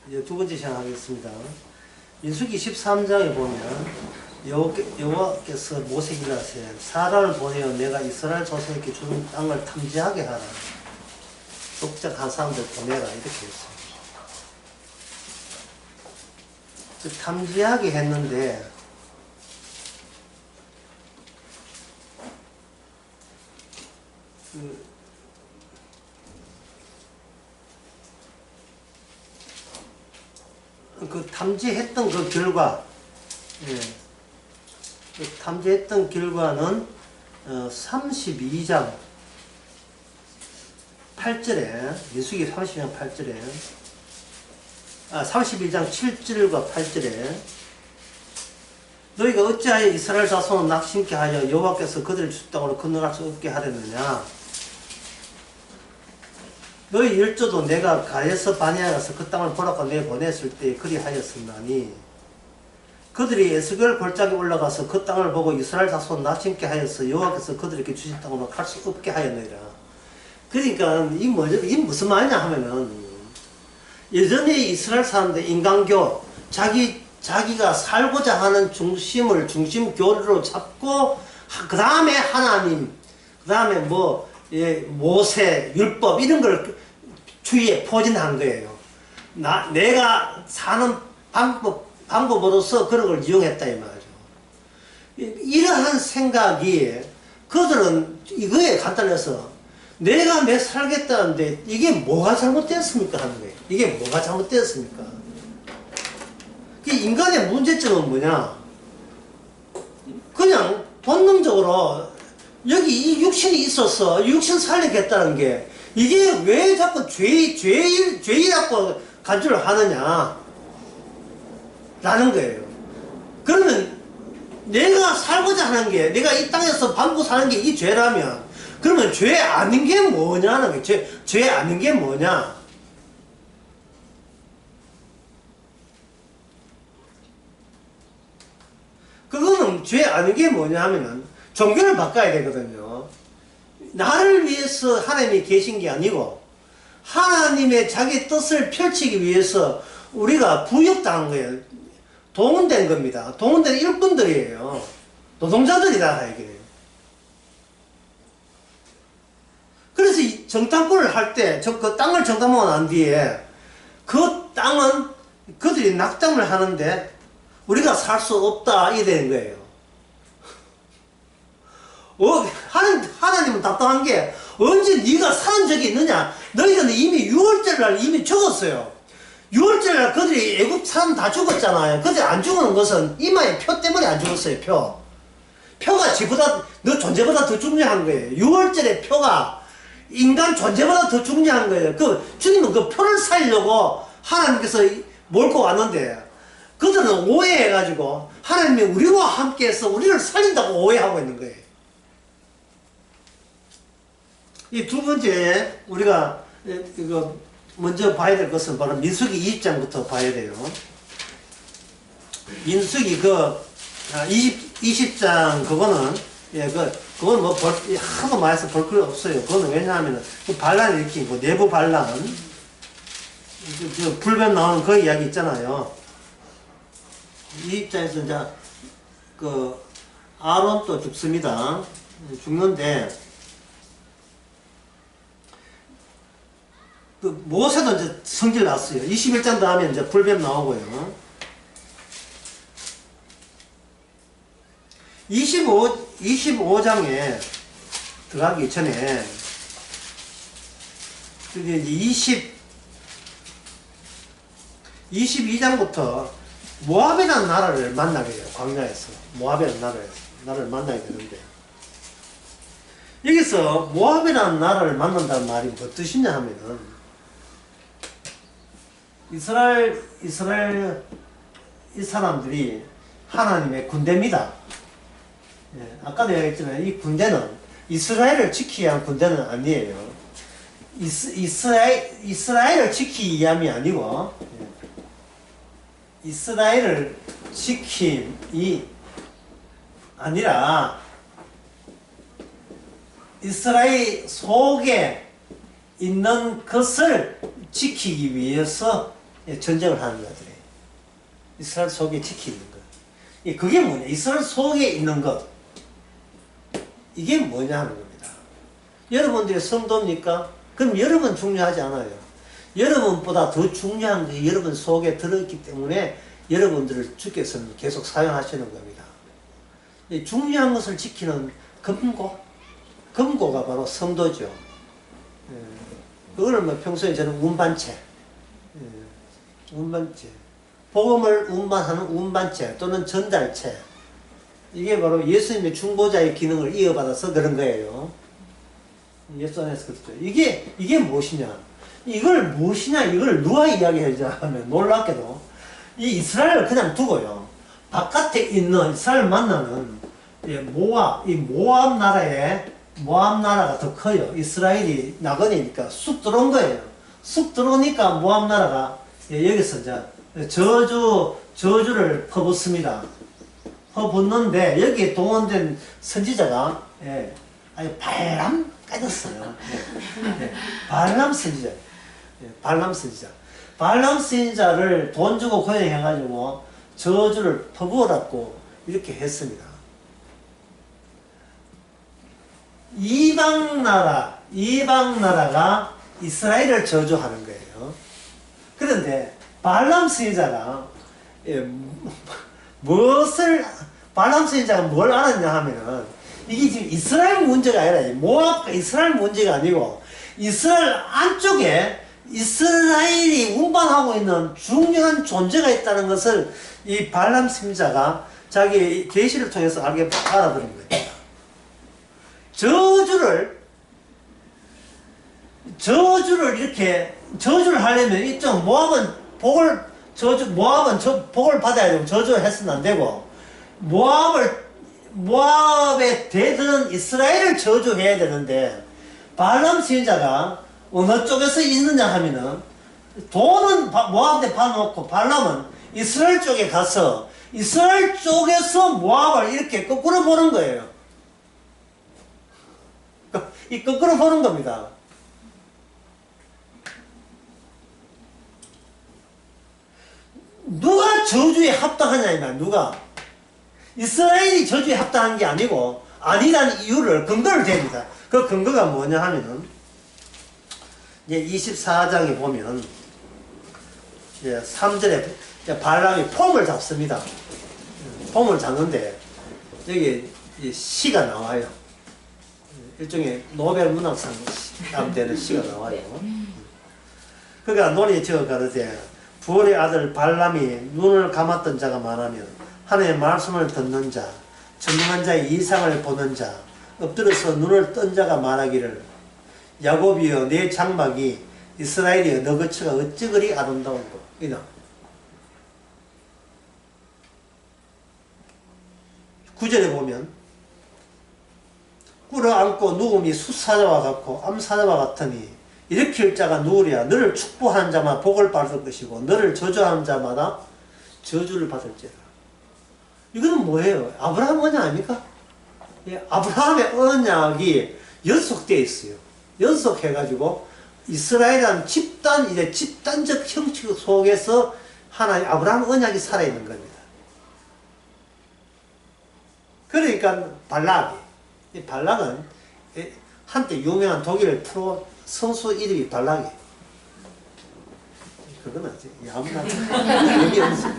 이제 두 번째 시간 하겠습니다. 민수기 13장에 보면 여호와께서 모세에게 이르시되 사람을 보내어 내가 이스라엘 자손에게 주는 땅을 탐지하게 하라. 독적한 사람들 보내라 이렇게 했어요. 탐지하게 했는데 그 탐지했던 그 결과, 그 탐지했던 결과는 32장 8절에 민수기 32장 8절에 31장 7절과 8절에 너희가 어찌하여 이스라엘 자손을 낙심케 하여 여호와께서 그들을 주 땅으로 건너갈 수 없게 하려느냐. 너희 열조도 내가 가에서 바네아에서 그 땅을 보라고 내보냈을 때 그리하였었나니 그들이 에스겔 골짜기에 올라가서 그 땅을 보고 이스라엘 자손을 낙심케 하여서 여호와께서 그들에게 주신 땅으로 갈 수 없게 하였느니라. 그러니까 이게 무슨 말이냐 하면은 예전에 이스라엘 사람들 인간교 자기가 살고자 하는 중심 교리로 잡고 그 다음에 하나님, 그 다음에 모세 율법 이런 걸 주위에 포진한 거예요. 내가 사는 방법으로서 그런 걸 이용했다 이 말이죠. 이러한 생각이 그들은 이거에 간단해서 내가 내 살겠다는데 이게 뭐가 잘못됐습니까 하는 거예요. 이게 뭐가 잘못됐습니까? 인간의 문제점은 뭐냐? 그냥 본능적으로 여기 이 육신이 있어서 육신 살리겠다는 게 이게 왜 자꾸 죄이라고 간주를 하느냐 라는 거예요. 그러면 내가 살고자 하는 게 내가 이 땅에서 밟고 사는 게 이 죄라면 그러면 죄 아닌 게 뭐냐는 거예요. 죄 아닌 게 뭐냐? 그거는 죄 아닌 게 뭐냐 하면은 종교를 바꿔야 되거든요. 나를 위해서 하나님이 계신 게 아니고 하나님의 자기 뜻을 펼치기 위해서 우리가 부역당한 거예요. 동원된 겁니다. 동원된 일꾼들이에요. 노동자들이다 이게. 그래서 이 정탐꾼을 할 때 그 땅을 정탐하고 난 뒤에 그 땅은 그들이 낙담을 하는데 우리가 살 수 없다 이래 되는 거예요. 하나님은 답답한 게 언제 네가 산 적이 있느냐. 너희는 이미 6월절 날 이미 죽었어요. 6월절 날 그들이 애굽 사람 다 죽었잖아요. 그들이 안 죽는 것은 이마에 표 때문에 안 죽었어요. 표가 너 존재보다 더 중요한 거예요. 6월절의 표가 인간 존재보다 더 중요한 거예요. 주님은 그 표를 살려고 하나님께서 몰고 왔는데 그들은 오해해가지고 하나님이 우리와 함께해서 우리를 살린다고 오해하고 있는 거예요. 이 두 번째 우리가 이거 먼저 봐야 될 것은 바로 민수기 20장부터 봐야 돼요. 민수기 20장 그거는 그건 하도 말해서 볼 거 없어요. 그거는 왜냐하면 그 반란을 일으키고 내부 반란 불변 나오는 그 이야기 있잖아요. 이 입장에서 이제 아론도 죽습니다. 죽는데 모세도 이제 성질 났어요. 21장 다음에 이제 불뱀 나오고요. 25장에 들어가기 전에 이제 22장부터 모압이라는 나라를 만나게 돼요. 광야에서 모압이라는 나라를 만나게 되는데 여기서 모압이라는 나라를 만난다는 말이 뭐 뜻이냐 하면은 이 사람들이 하나님의 군대입니다. 아까도 얘기했지만 이 군대는 이스라엘을 지키기 위한 군대는 아니에요. 이스라엘을 지키기 위함이 아니고 이스라엘을 지킴이 아니라 이스라엘 속에 있는 것을 지키기 위해서 전쟁을 하는 자들이 이스라엘 속에 지키는 것. 그게 뭐냐? 이스라엘 속에 있는 것. 이게 뭐냐 하는 겁니다. 여러분들이 성도입니까? 그럼 여러분 중요하지 않아요. 여러분보다 더 중요한 것이 여러분 속에 들어있기 때문에 여러분들을 주께서는 계속 사용하시는 겁니다. 중요한 것을 지키는 금고가 바로 성도죠. 그거를 뭐 평소에 저는 운반체, 복음을 운반하는 운반체 또는 전달체. 이게 바로 예수님의 중보자의 기능을 이어받아서 그런 거예요. 예수 안에서 그렇죠. 이게 무엇이냐? 이걸 누가 이야기하자 하면 놀랍게도 이 이스라엘을 그냥 두고요. 바깥에 있는 이스라엘 만나는 모압 나라가 더 커요. 이스라엘이 나거니까 쑥 들어온 거예요. 쑥 들어오니까 모압 나라가 여기서 이제 저주를 퍼붓습니다. 퍼붓는데 여기에 동원된 선지자가 아니 발람 까졌어요. 발람 선지자. 발람 선지자를 돈 주고 고용해가지고 저주를 퍼부으라고 이렇게 했습니다. 이방 나라가 이스라엘을 저주하는 거예요. 그런데 발람 선지자가 발람 선지자가 뭘 알았냐 하면은 이게 지금 이스라엘 문제가 아니라 모압과 이스라엘 문제가 아니고 이스라엘 안쪽에 이스라엘이 운반하고 있는 중요한 존재가 있다는 것을 이 발람 선지자가 자기 계시를 통해서 알아들은 거예요. 저주를 하려면 이쪽 모압은 복을 받아야 되고 저주를 했으면 안 되고 모압에 대드는 이스라엘을 저주해야 되는데 발람 선지자가 어느 쪽에서 있느냐 하면은 돈은 모압에 받아놓고 발람은 이스라엘 쪽에 가서 이스라엘 쪽에서 모압을 이렇게 거꾸로 보는 거예요. 이 거꾸로 보는 겁니다. 누가 저주에 합당하냐, 누가? 이스라엘이 저주에 합당한 게 아니고, 아니라는 이유를, 근거를 댑니다. 그 근거가 뭐냐 하면은, 이제 24장에 보면, 3절에 발람이 폼을 잡습니다. 폼을 잡는데, 여기 시가 나와요. 일종의 노벨 문학상 되는 시가 나와요. 그가 논이 지어 가르되 부올의 아들 발람이 눈을 감았던 자가 말하면 하나님의 말씀을 듣는 자, 전능한 자의 이상을 보는 자, 엎드려서 눈을 뜬 자가 말하기를 야곱이여 내 장막이 이스라엘이여 너 거처가 어찌 그리 아름다운고. 이다. 9절에 보면 꿇어앉고 누움이 숫사자와 같고 암사자와 같으니 일으킬 자가 누구랴. 너를 축복하는 자마다 복을 받을 것이고 너를 저주하는 자마다 저주를 받을지라. 이거는 뭐예요? 아브라함 언약 아닙니까? 아브라함의 언약이 연속되어 있어요. 연속해가지고 이스라엘이라는 집단적 형식 속에서 하나의 아브라함 언약이 살아있는 겁니다. 그러니까 발락은 한때 유명한 독일 프로 선수 이름이 발락이에요. 그건 아직 야무나 여기 없어요.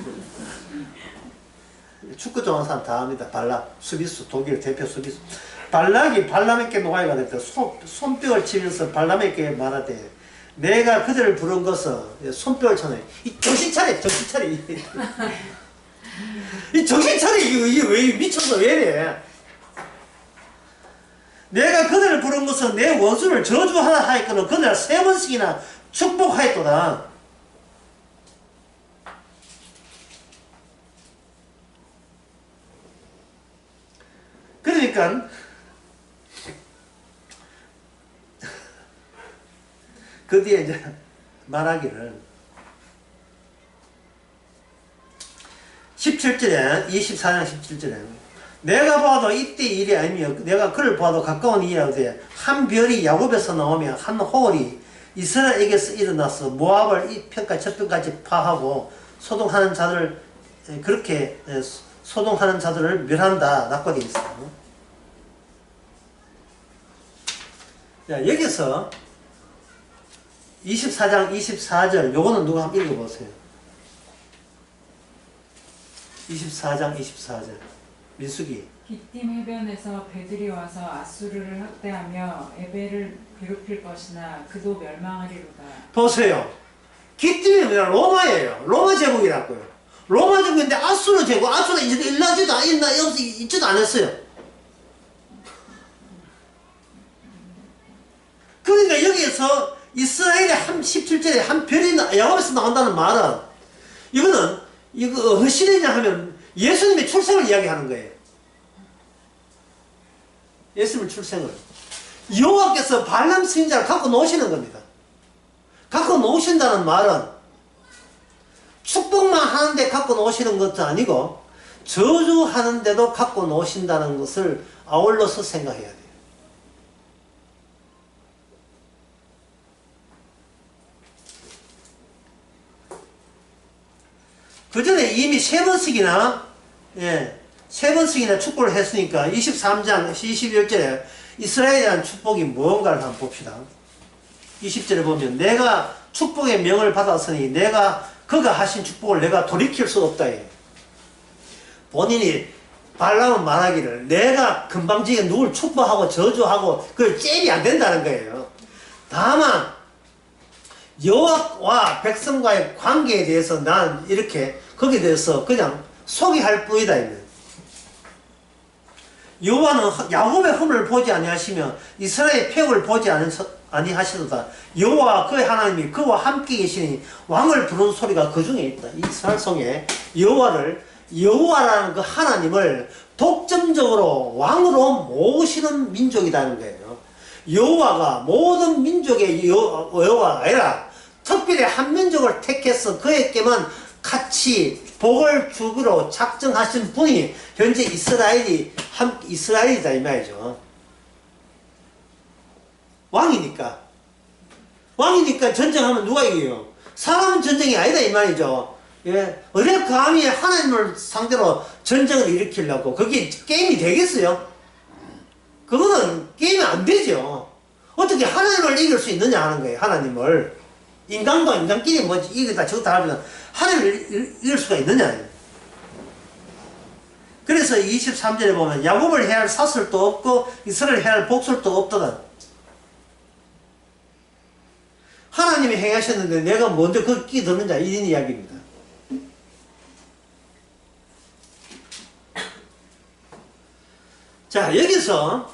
축구 좋아하는 사람 다 압니다. 발락 수비수, 독일 대표 수비수. 발락이 발람에게 노아가 됐다. 손뼉을 치면서 발람에게 말하되 내가 그들을 부른 것은 손뼉을 쳐내. 이 정신 차려. 이 정신 차려. 이게 왜 미쳐서 왜 이래? 내가 그들을 부른 것은 내 원수를 저주하라 하였거늘 그들을 3번씩이나 축복하였도다. 그러니까 그 뒤에 이제 말하기를 17절에 24장 17절에 내가 봐도 이때 일이 아니며 내가 그를 봐도 가까운 일이라고 돼. 한 별이 야곱에서 나오며 한 홀이 이스라엘에게서 일어나서 모압을 이 편까지 저편까지 파하고 소동하는 자들을 그렇게 소동하는 자들을 멸한다 라고 되어 있어요. 자, 여기서 24장 24절 요거는 누가 한번 읽어보세요. 24장 24절 민수기. 기띔 해변에서 배들이 와서 아수르를 학대하며 에벨을 괴롭힐 것이나 그도 멸망하리로다. 보세요. 기띔이 뭐냐? 로마예요. 로마 제국이라고요. 로마 제국인데 아수르 제국, 아수르 이제 있지도 않았어요. 그러니까 여기에서 이스라엘의 한 17절에 한 별이 야곱에서 나온다는 말은 이거는 이거 어느 시대냐 하면 예수님의 출생을 이야기하는 거예요. 예수님의 출생을. 여호와께서 발람 선지자를 갖고 노시는 겁니다. 갖고 노신다는 말은 축복만 하는데 갖고 노시는 것도 아니고 저주하는데도 갖고 노신다는 것을 아울러서 생각해야 돼요. 그 전에 이미 세 번씩이나 축복을 했으니까 23장 21절에 이스라엘에 대한 축복이 무언가를 한번 봅시다. 20절에 보면 내가 축복의 명을 받았으니 내가 그가 하신 축복을 내가 돌이킬 수 없다. 본인이 발람은 말하기를 내가 금방지게 누굴 축복하고 저주하고 그걸 잽이 안 된다는 거예요. 다만 여호와와 백성과의 관계에 대해서 난 이렇게 거기에 대해서 그냥 소개할 뿐이다. 여호와는 야곱의 흠을 보지 아니하시며 이스라엘의 폐역을 보지 아니하시도다. 여호와 그의 하나님이 그와 함께 계시니 왕을 부르는 소리가 그 중에 있다. 이 이스라엘성에 여호와라는 그 하나님을 독점적으로 왕으로 모시는 민족이라는 거예요. 여호와가 모든 민족의 여호와가 아니라 특별히 한 민족을 택해서 그에게만 같이 복을 주기로 작정하신 분이 현재 이스라엘이다 이 말이죠. 왕이니까 전쟁하면 누가 이겨요? 사람은 전쟁이 아니다 이 말이죠. 예, 어떻게 감히 하나님을 상대로 전쟁을 일으키려고 그게 게임이 되겠어요? 그거는 게임이 안 되죠. 어떻게 하나님을 이길 수 있느냐 하는 거예요. 하나님을. 인간과 인간끼리 뭐지 이기다 저기다 하면 하나님을 이길 수가 있느냐. 그래서 23절에 보면 야곱을 해할 사슬도 없고 이스라엘을 해할 복술도 없도다. 하나님이 행하셨는데 내가 먼저 그 끼드느냐 이런 이야기입니다. 자, 여기서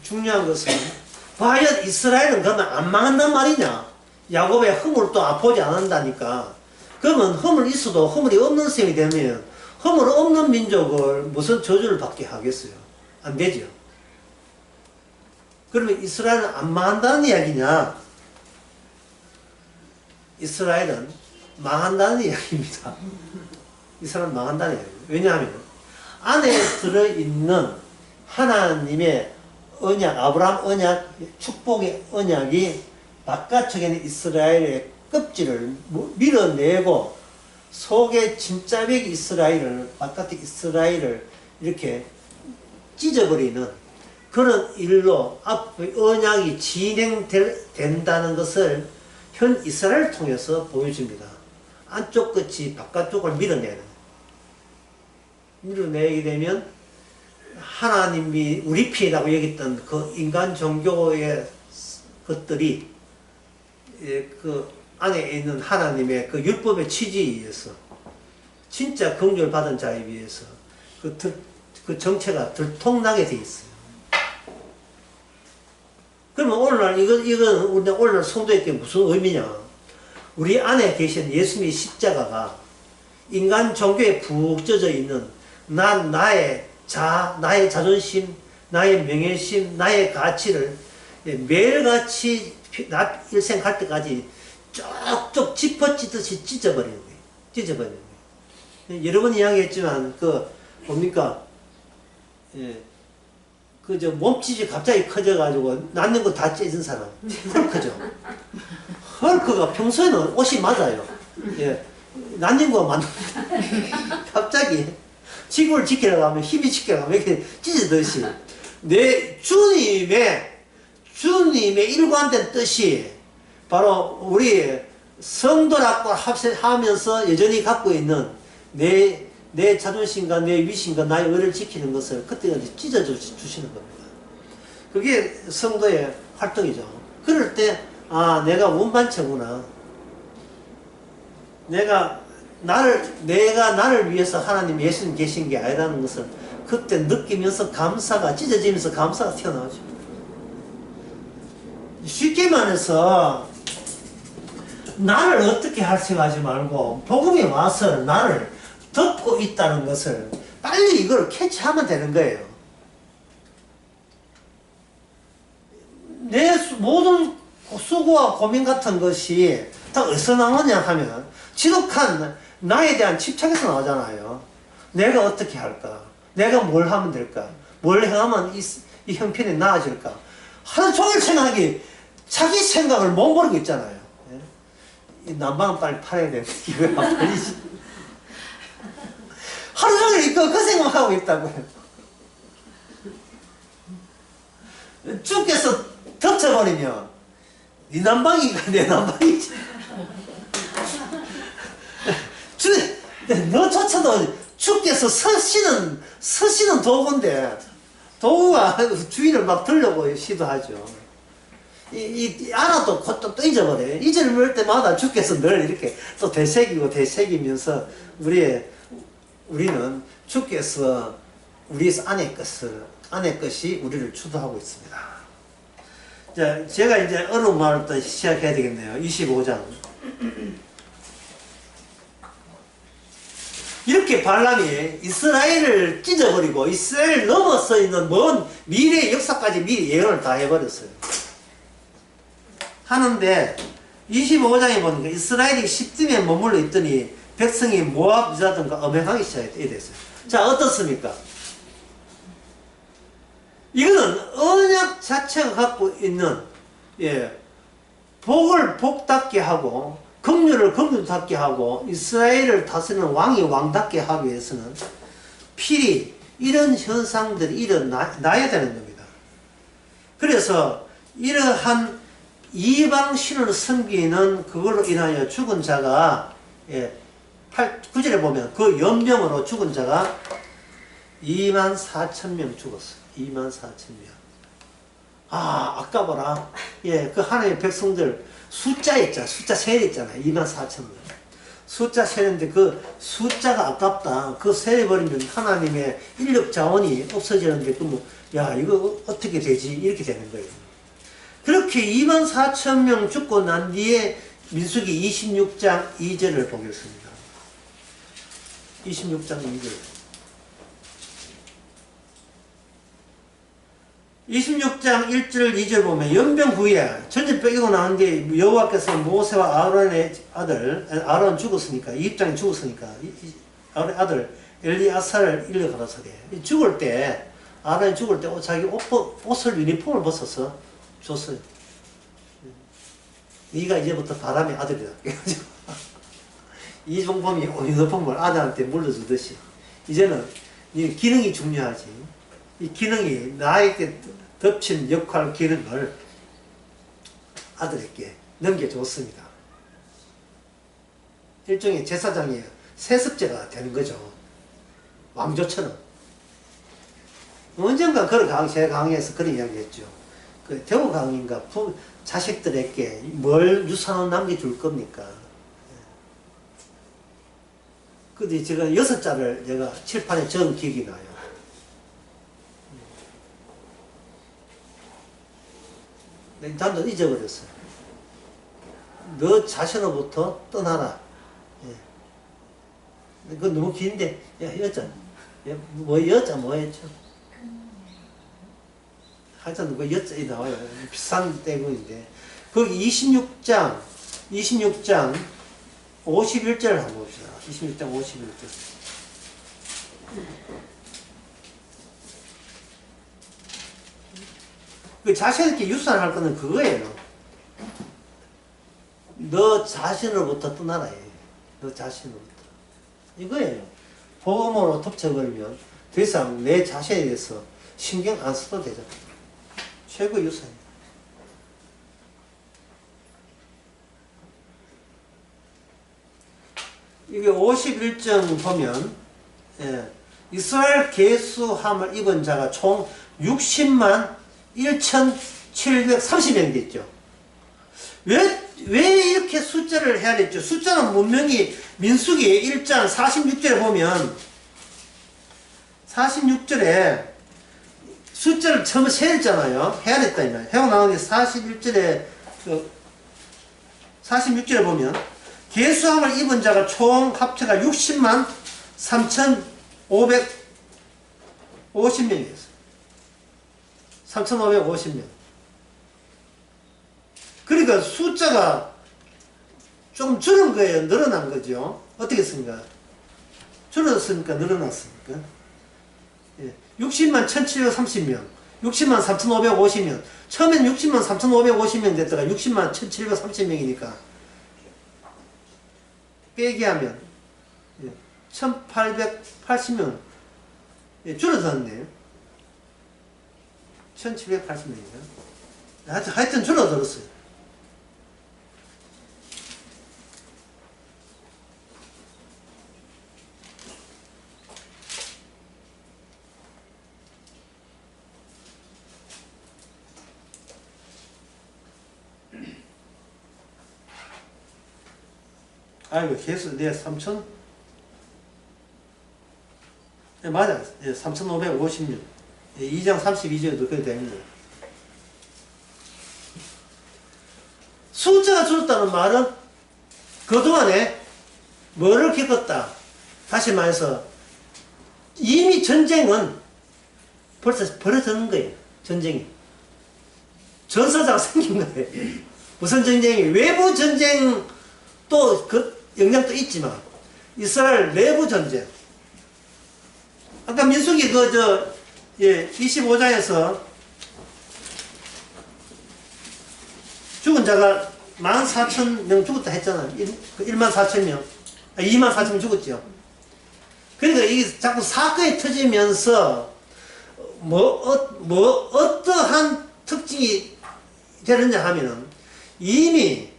중요한 것은 과연 이스라엘은 그러면 안 망한단 말이냐? 야곱의 흠을 또 보지 않는다니까. 그러면 흠을 있어도 흠이 없는 셈이 되면 흠을 없는 민족을 무슨 저주를 받게 하겠어요? 안 되죠. 그러면 이스라엘은 안 망한다는 이야기냐? 이스라엘은 망한다는 이야기입니다. 이스라엘은 망한다는 이야기입니다. 왜냐하면 안에 들어있는 하나님의 언약, 아브라함 언약, 축복의 언약이 바깥쪽에 있는 이스라엘의 껍질을 밀어내고 속에 진짜백 이스라엘을, 바깥의 이스라엘을 이렇게 찢어버리는 그런 일로 앞의 언약이 진행된다는 것을 현 이스라엘을 통해서 보여줍니다. 안쪽 끝이 바깥쪽을 밀어내게 되면 하나님이 우리 피라고 여겼던 그 인간 종교의 것들이 그 안에 있는 하나님의 그 율법의 취지에 의해서 진짜 긍휼을 받은 자에 비해서 그 정체가 들통나게 돼 있어요. 그러면 오늘날 이건 우리가 오늘날 성도에게 무슨 의미냐? 우리 안에 계신 예수님의 십자가가 인간 종교에 푹 젖어 있는 나의 자존심, 나의 명예심, 나의 가치를 매일같이 나 일생 갈 때까지 쪽쪽 짚어찌듯이 찢어버리는 거예요. 찢어버리는 거예요. 여러 번 이야기했지만 뭡니까? 그저 몸집이 갑자기 커져가지고 낳는 거 다 째진 사람. 헐크죠. 헐크가 평소에는 옷이 맞아요. 예. 낳는 거 맞는 갑자기 지구를 지키려고 하면 힘이 지키려고 하면 이렇게 찢어듯이 내 주님의 일관된 뜻이 바로 우리 성도라고 하면서 여전히 갖고 있는 내 자존심과 내 위신과 나의 의를 지키는 것을 그때 찢어주시는 겁니다. 그게 성도의 활동이죠. 그럴 때, 아, 내가 운반체구나. 내가 나를 위해서 하나님 예수님 계신 게 아니라는 것을 그때 느끼면서 감사가, 찢어지면서 감사가 튀어나오죠. 쉽게 말해서, 나를 어떻게 할 생각하지 말고, 복음이 와서 나를 덮고 있다는 것을 빨리 이걸 캐치하면 되는 거예요. 내 모든 수고와 고민 같은 것이 다 어디서 나오냐 하면 지독한 나에 대한 집착에서 나오잖아요. 내가 어떻게 할까? 내가 뭘 하면 될까? 뭘 행하면 이 형편이 나아질까? 하루 종일 생각이 자기 생각을 못 버리고 있잖아요. 이 난방은 빨리 팔아야 되는데 이거 안 팔리지. 하루 종일 그 생각하고 있다고요. 주께서 덮쳐버리면 네 난방이가 내 난방이지. 너조차도 주께서 서시는 도구인데 도구가 주위를 막 들려고 시도하죠. 알아도 곧 또 잊어버려요. 잊어버릴 때마다 주께서 늘 이렇게 또 되새기면서 우리는 주께서 우리 안의 것이 우리를 주도하고 있습니다. 자, 제가 이제 어려운 말을 또 시작해야 되겠네요. 25장. 이렇게 발람이 이스라엘을 찢어버리고 이스라엘 넘어서 있는 먼 미래의 역사까지 미리 예언을 다 해버렸어요. 하는데 25장에 보니까 이스라엘이 십쯤에 머물러 있더니 백성이 모압 여자들과 엄행하기 시작했어요. 자, 어떻습니까? 이거는 언약 자체가 갖고 있는 복을 복답게 하고 긍휼을 긍휼답게 하고 이스라엘을 다스리는 왕이 왕답게 하기 위해서는 필히 이런 현상들이 일어나야 되는 겁니다. 그래서 이러한 이방 신을 섬기는 그걸로 인하여 죽은 자가 9절에 보면 그 연병으로 죽은 자가 24,000명 죽었어요. 24,000명. 아, 아까 보라. 그 하나님의 백성들 숫자 있잖아. 숫자 세했잖아요. 24,000명. 숫자 세는데 그 숫자가 아깝다. 그 세버리면 하나님의 인력 자원이 없어지는데 이거 어떻게 되지? 이렇게 되는 거예요. 그렇게 24,000명 죽고 난 뒤에 민수기 26장 2절을 보겠습니다. 26장 2절. 26장 1절 2절 보면 연병 후에 전쟁 뺏기고 나온 게 여호와께서 모세와 아론의 아론 죽었으니까 이입장이 죽었으니까 아론의 아들 엘리아사를 일러 가라사대. 죽을 때 아론이 죽을 때 자기 옷을 유니폼을 벗어서 줬어요. 네가 이제부터 바람의 아들이다. 이종범이 유니폼을 아들한테 물려주듯이 이제는 네 기능이 중요하지. 이 기능이 나에게 덮친 역할 기능을 아들에게 넘겨줬습니다. 일종의 제사장이 세습제가 되는 거죠. 왕조처럼. 언젠가 제 강의에서 그런 이야기 했죠. 그 대우 강의인가 자식들에게 뭘 유산을 남겨줄 겁니까? 근데 제가 6자를 내가 칠판에 적은 기억이 나요. 단도 잊어버렸어요. 너 자신으로부터 떠나라. 그건 너무 긴데, 여자. 여자 뭐 했죠? 하여튼 그 여자이 나와요. 비싼 때문인데. 거기 26장 51절을 한번 봅시다. 26장 51절. 그 자신에게 유산할 거는 그거예요. 너 자신으로부터 떠나라. 너 자신으로부터. 이거예요. 복음으로 덮쳐버리면 더 이상 내 자신에 대해서 신경 안 써도 되잖아. 최고 유산이에요. 이게 51장 보면, 예, 이스라엘 계수함을 입은 자가 총 60만 1,730명이 됐죠. 왜 이렇게 숫자를 해야 됐죠? 숫자는 분명히 민수기 1장 46절에 보면 46절에 숫자를 처음에 세했잖아요. 해야 됐다. 해고 나오는 게 41절에 46절에 보면 계수함을 입은 자가 총 합체가 60만 3,550명이었어요. 3,550명. 그러니까 숫자가 좀 줄은 거예요? 늘어난 거죠? 어떻게 했습니까? 줄었습니까? 늘어났습니까? 예. 60만 1,730명, 60만 3,550명. 처음엔 60만 3,550명 됐다가 60만 1,730명이니까 빼기 하면 1,880명 줄어들었네요. 1,780명이요. 하여튼 줄어들었어요. 아이고, 계수, 네, 3,000? 네, 맞아. 예, 3,556. 예, 2장 32절에도 그렇게 됩니다. 숫자가 줄었다는 말은 그동안에 뭐를 겪었다. 다시 말해서 이미 전쟁은 벌써 벌어지는 거예요. 전쟁이. 전사자가 생긴 거예요. 무슨 전쟁이? 외부 전쟁 또 그 영향도 있지만 이스라엘 내부 전쟁. 아까 민수기 25장에서 죽은 자가 14,000명 죽었다 했잖아요. 14,000명. 24,000명 죽었죠. 그러니까 이게 자꾸 사건이 터지면서 어떠한 특징이 되느냐 하면은 이미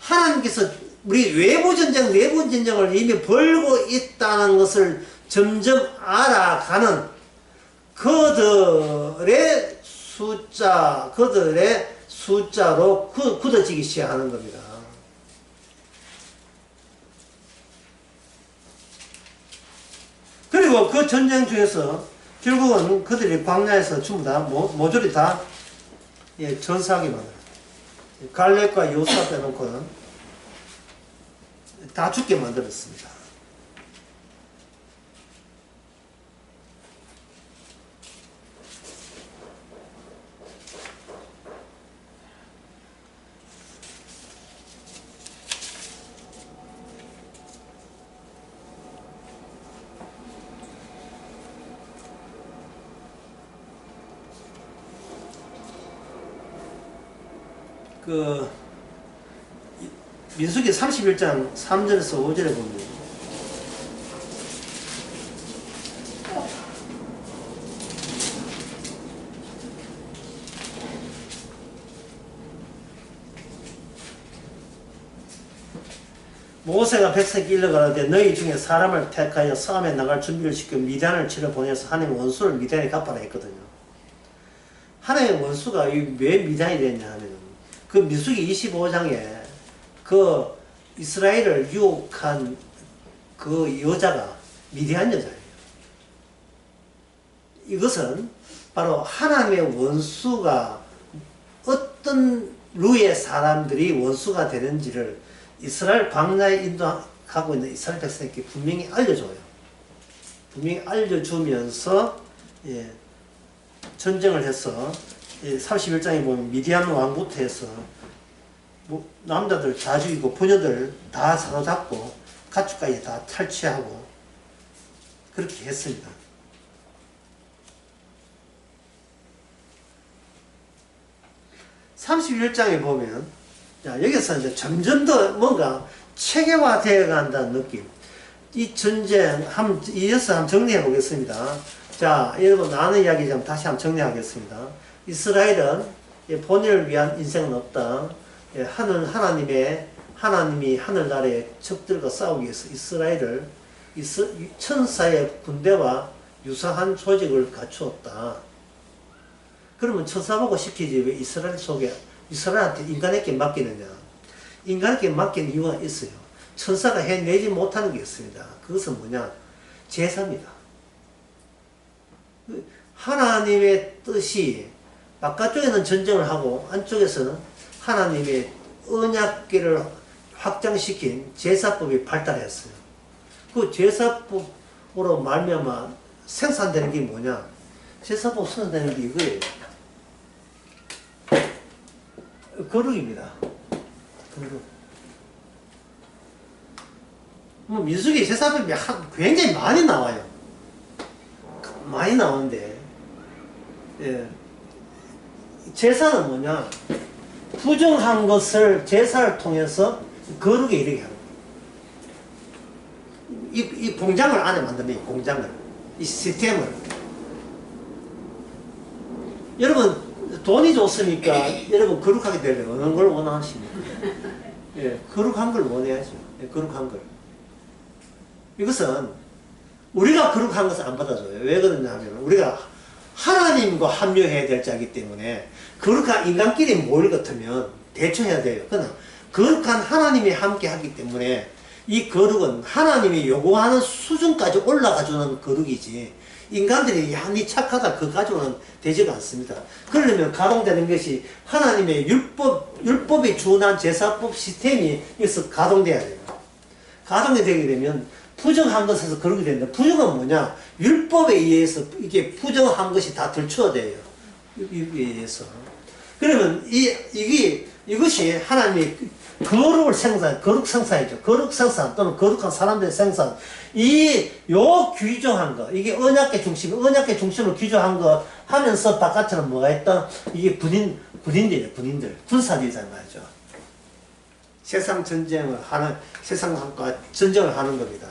하나님께서 우리 외부 전쟁, 내부 전쟁을 이미 벌고 있다는 것을 점점 알아가는 그들의 숫자로 굳어지기 시작하는 겁니다. 그리고 그 전쟁 중에서 결국은 그들이 광야에서 전부 다 모조리 다 전사하게 만들어요. 갈렙과 여호수아 빼놓고는 다 죽게 만들었습니다. 민수기 31장 3절에서 5절에 보면 모세가 백성에게 일러가라되 너희 중에 사람을 택하여 싸움에 나갈 준비를 시켜 미디안을 치러 보내서 하나님의 원수를 미디안에 갚아라 했거든요. 하나님의 원수가 왜 미디안이 됐냐 하면 그 민수기 25장에 그 이스라엘을 유혹한 그 여자가 미디안 여자예요. 이것은 바로 하나님의 원수가 어떤 류의 사람들이 원수가 되는지를 이스라엘 광야에 인도하고 있는 이스라엘 백성에게 분명히 알려줘요. 분명히 알려주면서 전쟁을 해서 31장에 보면 미디안 왕부터 해서 남자들 다 죽이고 부녀들 다 사로잡고 가축까지 다 탈취하고 그렇게 했습니다. 31장에 보면, 자, 여기서 이제 점점 더 뭔가 체계화되어 간다는 느낌. 이 전쟁, 이어서 한번 정리해 보겠습니다. 자, 여러분, 나는 이야기 좀 다시 한번 정리하겠습니다. 이스라엘은 본인을 위한 인생은 없다. 하나님이 하늘나라의 적들과 싸우기 위해서 이스라엘을 천사의 군대와 유사한 조직을 갖추었다. 그러면 천사보고 시키지 왜 이스라엘한테 인간에게 맡기느냐? 인간에게 맡긴 이유가 있어요. 천사가 해내지 못하는 게 있습니다. 그것은 뭐냐? 제사입니다. 하나님의 뜻이 바깥쪽에는 전쟁을 하고 안쪽에서는 하나님의 언약궤를 확장시킨 제사법이 발달했어요. 그 제사법으로 말미암아 생산되는 게 뭐냐? 제사법 생산되는 게 이거예요. 거룩입니다. 거룩. 민수기 제사법이 굉장히 많이 나와요. 많이 나오는데, 예. 제사는 뭐냐? 부정한 것을 제사를 통해서 거룩에 이르게 하는 거예요. 이 공장을 안에 만듭니다. 이 공장을. 이 시스템을. 여러분, 돈이 좋으니까 여러분 거룩하게 되려면 어느 걸 원하십니까? 예, 거룩한 걸 원해야죠. 예, 거룩한 걸. 이것은 우리가 거룩한 것을 안 받아줘요. 왜 그러냐 하면 우리가 하나님과 합류해야 될 자이기 때문에 거룩한 인간끼리 모일 것 같으면 대충 해야 돼요. 그러나 거룩한 하나님이 함께 하기 때문에 이 거룩은 하나님이 요구하는 수준까지 올라가주는 거룩이지 인간들이 야, 니 착하다 그거 가지고는 되지가 않습니다. 그러려면 가동되는 것이 하나님의 율법이 준한 제사법 시스템이 여기서 가동돼야 돼요. 가동이 되게 되면 부정한 것에서 거룩이 된다. 부정은 뭐냐? 율법에 의해서 이게 부정한 것이 다 들추어져요. 율법에 의해서. 그러면 이것이 하나님의 거룩을 거룩 생산이죠. 거룩 생산 또는 거룩한 사람들의 생산. 규정한 거, 이게 언약계 중심을 규정한 거 하면서 바깥처럼 뭐가 있다? 이게 군인들이에요, 군사들이란 말이죠. 세상과 전쟁을 하는 겁니다.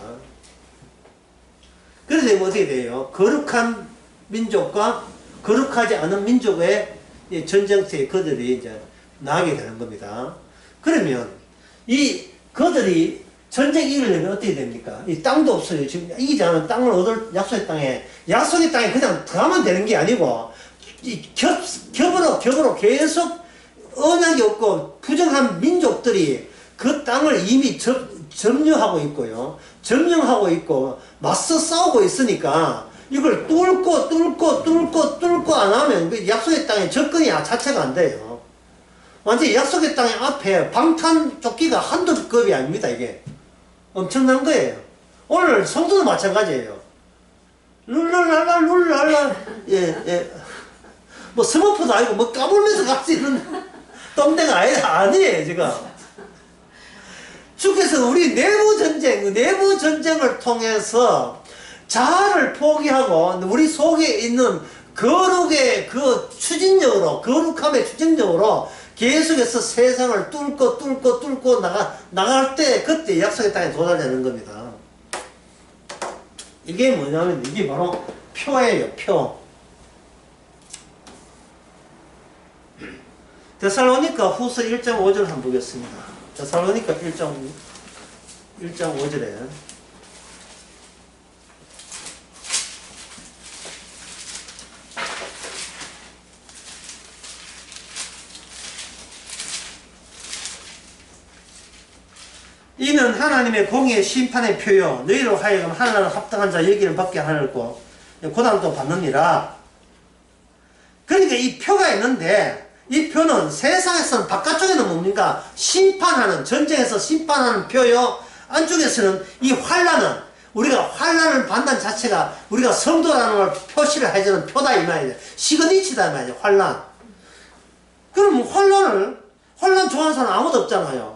그래서 어떻게 돼요? 거룩한 민족과 거룩하지 않은 민족의 전쟁터에 그들이 이제 나가게 되는 겁니다. 그러면 그들이 전쟁 이기려면 어떻게 됩니까? 이 땅도 없어요. 지금 이기지 않은 땅을 얻을 약속의 땅에 그냥 들어가면 되는 게 아니고 겹으로 계속 언약이 없고 부정한 민족들이 그 땅을 이미 점령하고 있고요. 점령하고 있고 맞서 싸우고 있으니까 이걸 뚫고 안 하면 그 약속의 땅에 접근이 자체가 안 돼요. 완전히 약속의 땅의 앞에 방탄 조끼가 한두 급이 아닙니다. 이게 엄청난 거예요. 오늘 성도도 마찬가지예요. 룰랄라 예. 뭐 스머프도 아니고 뭐 까불면서 갈 수 있는 똥대가 아니에요 지금. 주께서 우리 내부 전쟁을 통해서 자아를 포기하고 우리 속에 있는 거룩의 그 거룩함의 추진력으로 계속해서 세상을 뚫고 나갈 때 그때 약속의 땅에 도달되는 겁니다. 이게 뭐냐면 이게 바로 표예요, 표. 데살로니가 후서 1장 5절 한번 보겠습니다. 데살로니가 1장 5절에 이는 하나님의 공의의 심판의 표요 너희로 하여금 하나님을 합당한 자 여기를 받게 하려고 고난도 받느니라. 그러니까 이 표가 있는데 이 표는 세상에서는 바깥쪽에는 뭡니까? 전쟁에서 심판하는 표요. 안쪽에서는 이 환난은 우리가 환난을 받는 자체가 우리가 성도라는 걸 표시를 해주는 표다 이 말이죠. 시그니치다 이 말이죠. 환난. 그럼 환난 좋아하는 사람 아무도 없잖아요.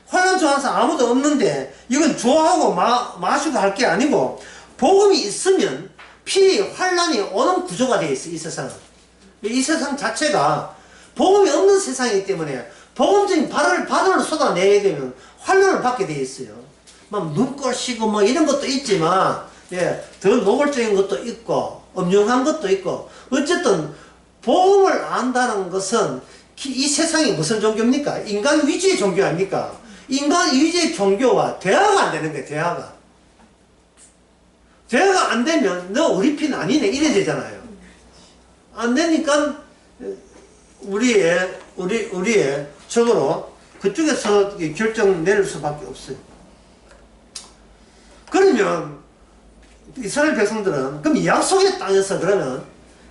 환난 좋아하는 사람 아무도 없는데 이건 좋아하고 마시고 할 게 아니고 복음이 있으면 필히 환난이 오는 구조가 되어 있어. 이 세상은. 이 세상 자체가 복음이 없는 세상이기 때문에 복음적인 바다를 쏟아내야 되면 환란을 받게 돼 있어요. 막 눈꼴시고 뭐 이런 것도 있지만, 예, 더 노골적인 것도 있고, 엄중한 것도 있고, 어쨌든 복음을 안다는 것은 이 세상이 무슨 종교입니까? 인간 위주의 종교 아닙니까? 인간 위주의 종교와 대화가 안 되는 거예요, 대화가. 대화가 안 되면 너 우리 편 아니네 이래 되잖아요. 안 되니까 우리의 적으로 그쪽에서 결정 내릴 수밖에 없어요. 그러면 이스라엘 백성들은 그럼 약속의 땅에서 그러면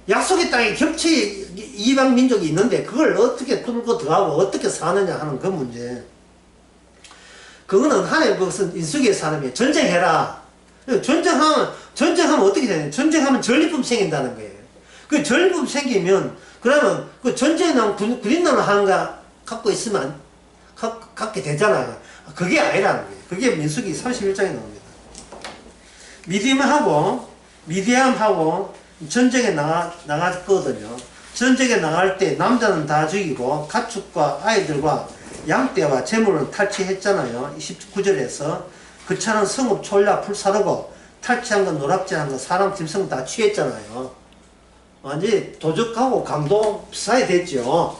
약속의 땅에 겹치 이방 민족이 있는데 그걸 어떻게 뚫고 들어가고 어떻게 사느냐 하는 그 문제. 그거는 하나님 그것은 인수기의 사람이에요. 전쟁해라. 전쟁하면 어떻게 되냐? 전쟁하면 전리품 생긴다는 거예요. 그 전리품 생기면 그러면 그 전쟁에 나온 군인들을 하는 거 갖고 있으면 갖게 되잖아요. 그게 아니라는 거예요. 그게 민수기 31장에 나옵니다. 미디암하고 전쟁에 나갔거든요. 전쟁에 나갈 때 남자는 다 죽이고 가축과 아이들과 양떼와 재물은 탈취했잖아요. 29절에서 그 차는 성읍 촐라 풀사르고 탈취한 건 노랍질한 건 사람 짐승 다 취했잖아요. 완전히 도적하고 강도 비슷하게 됐죠.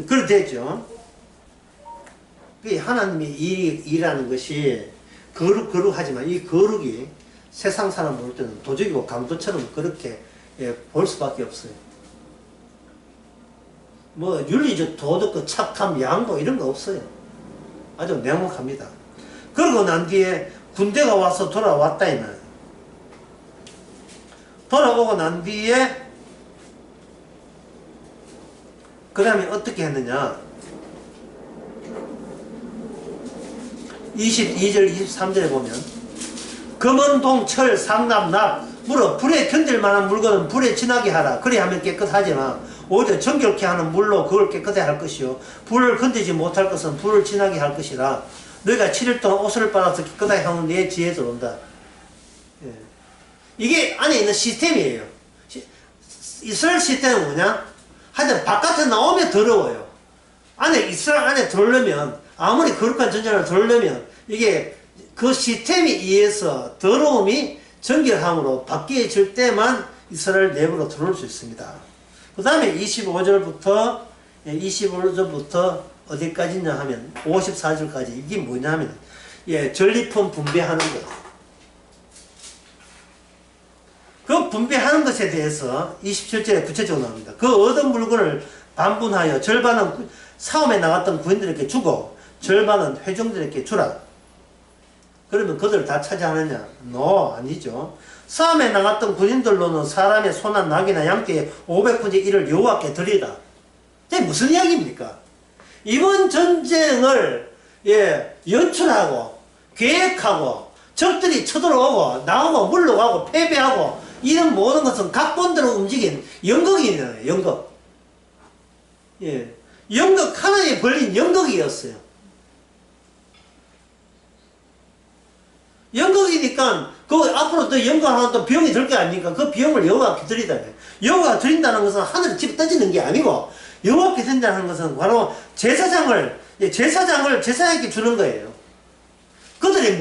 그렇게 됐죠. 그게 하나님의 일이라는 것이 거룩하지만 이 거룩이 세상 사람 볼 때는 도적이고 강도처럼 그렇게 볼 수밖에 없어요. 뭐 윤리적 도덕 착함 양보 이런 거 없어요. 아주 냉혹합니다. 그러고 난 뒤에 군대가 와서 돌아왔다 이 말. 돌아오고 난 뒤에 그 다음에 어떻게 했느냐. 22절 23절에 보면 금은 동, 철, 상납, 납, 물어 불에 견딜 만한 물건은 불에 지나게 하라. 그리 하면 깨끗하지만 오히려 정결케 하는 물로 그걸 깨끗하게 할 것이요 불을 건드지 못할 것은 불을 지나게 할 것이라. 너희가 7일 동안 옷을 빨아서 깨끗하게 하면 내 지혜에 들어온다. 예. 이게 안에 있는 시스템이에요. 이스라엘 시스템은 뭐냐? 하여튼 바깥에 나오면 더러워요. 이스라엘 안에 들어오려면 아무리 거룩한 전쟁을 들어오려면 이게 그 시스템에 의해서 더러움이 정결함으로 바뀌어질 때만 이스라엘 내부로 들어올 수 있습니다. 그 다음에 25절부터 어디까지냐 하면 54절까지 이게 뭐냐면 전리품 분배하는 것. 그 분배하는 것에 대해서 27절에 구체적으로 나옵니다. 그 얻은 물건을 반분하여 절반은 싸움에 나갔던 군인들에게 주고 절반은 회중들에게 주라. 그러면 그들 다 차지하느냐? 아니죠. 싸움에 나갔던 군인들로는 사람의 소나 낙이나 양떼의 500분의 1을 여호와께 드리라. 이게 무슨 이야기입니까? 이번 전쟁을 연출하고 계획하고 적들이 쳐들어오고 나오고 물러가고 패배하고 이런 모든 것은 각본대로 움직인 연극이잖아요. 연극. 연극 하나에 벌린 연극이었어요. 연극이니까 그 앞으로 또 연극하는 또 비용이 들 게 아닙니까? 그 비용을 여호와께 드리다니. 여호와가 드린다는 것은 하늘에 집에 떠지는 게 아니고 여호와께 드린다는 것은 바로 제사장을 제사장에게 주는 거예요. 그들이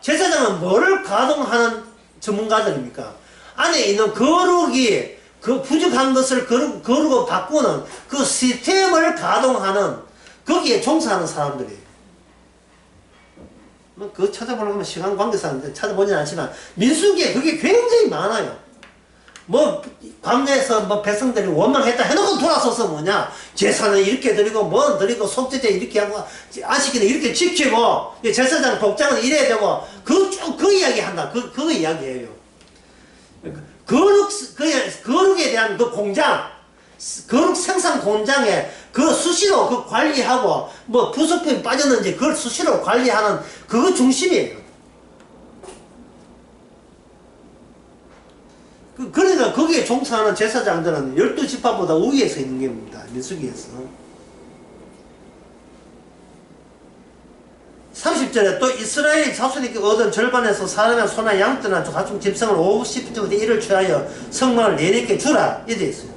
제사장은 뭘 가동하는 전문가들입니까? 안에 있는 거룩이 그 부족한 것을 거룩으로 바꾸는 그 시스템을 가동하는 거기에 종사하는 사람들이에요. 그거 찾아보려면 시간 관계상 찾아보진 않지만 민수기에 그게 굉장히 많아요. 광야에서 백성들이 원망했다 해놓고 돌아서서 뭐냐 제사는 이렇게 드리고 드리고 속죄제 이렇게 하고 안식일은 이렇게 지키고 제사장 복장은 이래야 되고 그 이야기 한다. 그거 이야기해요. 거룩에 대한 그 공장, 거룩 생산 공장에 그 수시로 그 관리하고 부속품이 빠졌는지 그걸 수시로 관리하는 그거 중심이에요. 그러니까 거기에 종사하는 제사장들은 12지파보다 우위에 서 있는 겁니다. 민수기에서. 30절에 또 이스라엘 자손에게 얻은 절반에서 사람의 소나 양떼나 가축 짐승을 50분의 1을 취하여 성막을 내내께 주라. 이래 있어요.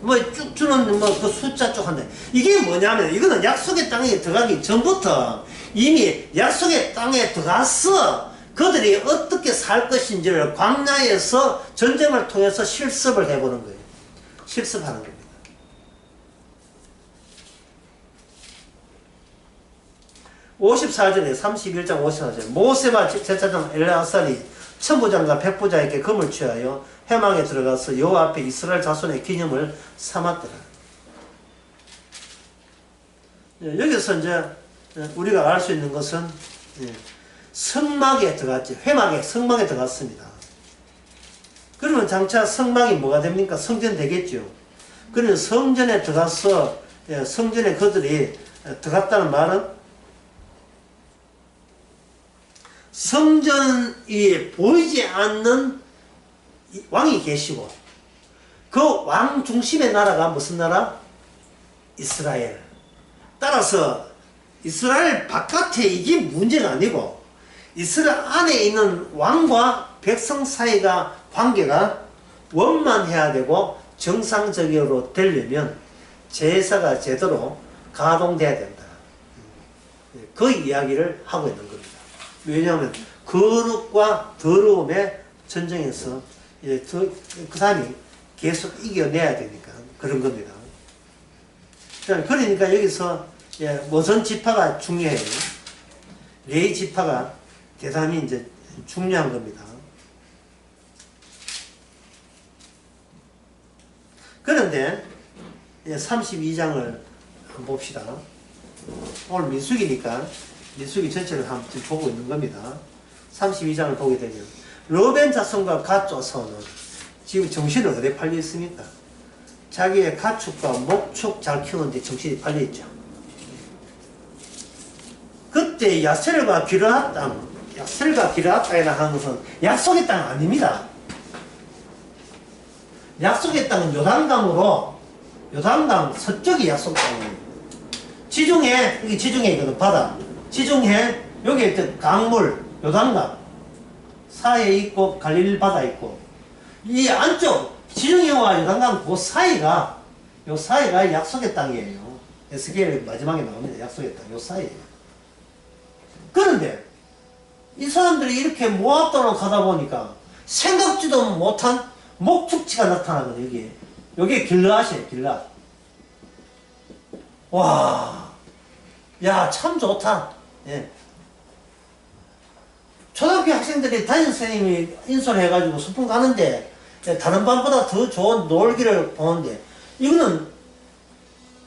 뭐 쭉 주는 뭐 그 숫자 쭉 한다. 이게 뭐냐면 이거는 약속의 땅에 들어가기 전부터 이미 약속의 땅에 들어가서 그들이 어떻게 살 것인지를 광야에서 전쟁을 통해서 실습을 해보는 거예요. 실습하는 겁니다. 54절에 31장 54절 모세와 제사장 엘레아살이 천부장과 백부장에게 금을 취하여 회망에 들어가서 여호와 앞에 이스라엘 자손의 기념을 삼았더라. 여기서 이제 우리가 알 수 있는 것은 성막에 들어갔지. 회막에 성막에 들어갔습니다. 그러면 장차 성막이 뭐가 됩니까? 성전 되겠죠. 그러면 성전에 들어가서 성전에 그들이 들어갔다는 말은 성전이 보이지 않는 왕이 계시고 그 왕 중심의 나라가 무슨 나라? 이스라엘. 따라서 이스라엘 바깥에 이게 문제가 아니고 이스라엘 안에 있는 왕과 백성 사이가 관계가 원만해야 되고 정상적으로 되려면 제사가 제대로 가동돼야 된다. 그 이야기를 하고 있는 겁니다. 왜냐하면 거룩과 더러움의 전쟁에서 그 사람이 계속 이겨내야 되니까 그런 겁니다. 그러니까 여기서 모선 지파가 중요해요. 레위 지파가 대단히 이제 중요한 겁니다. 그런데 32장을 한번 봅시다. 오늘 민수기니까 민수기 전체를 한번 보고 있는 겁니다. 32장을 보게 되면 르벤 자손과 갓 자손은 지금 정신은 어디에 팔려 있습니까? 자기의 가축과 목축 잘 키우는데 정신이 팔려 있죠. 그때 야셀과 기르앗 땅, 야셀과 기르앗 땅이라 하는 것은 약속의 땅 아닙니다. 약속의 땅은 요단강으로 요단강 서쪽이 약속 땅이에요. 지중해, 이게 지중해거든, 바다. 지중해, 여기 강물, 요단강 사이에 있고 갈릴리 바다 있고 이 안쪽 지중해와 요단강 그 사이가 요 사이가 약속의 땅이에요. 에스겔 마지막에 나옵니다. 약속의 땅, 요 사이에요. 그런데 이 사람들이 이렇게 모압도로 가다 보니까 생각지도 못한 목축지가 나타나거든요. 여기 길르앗이에요. 길르앗. 와, 야, 참 좋다. 예. 초등학교 학생들이 담임선생님이 인솔해가지고 소풍 가는데 다른 반보다 더 좋은 놀기를 보는데 이거는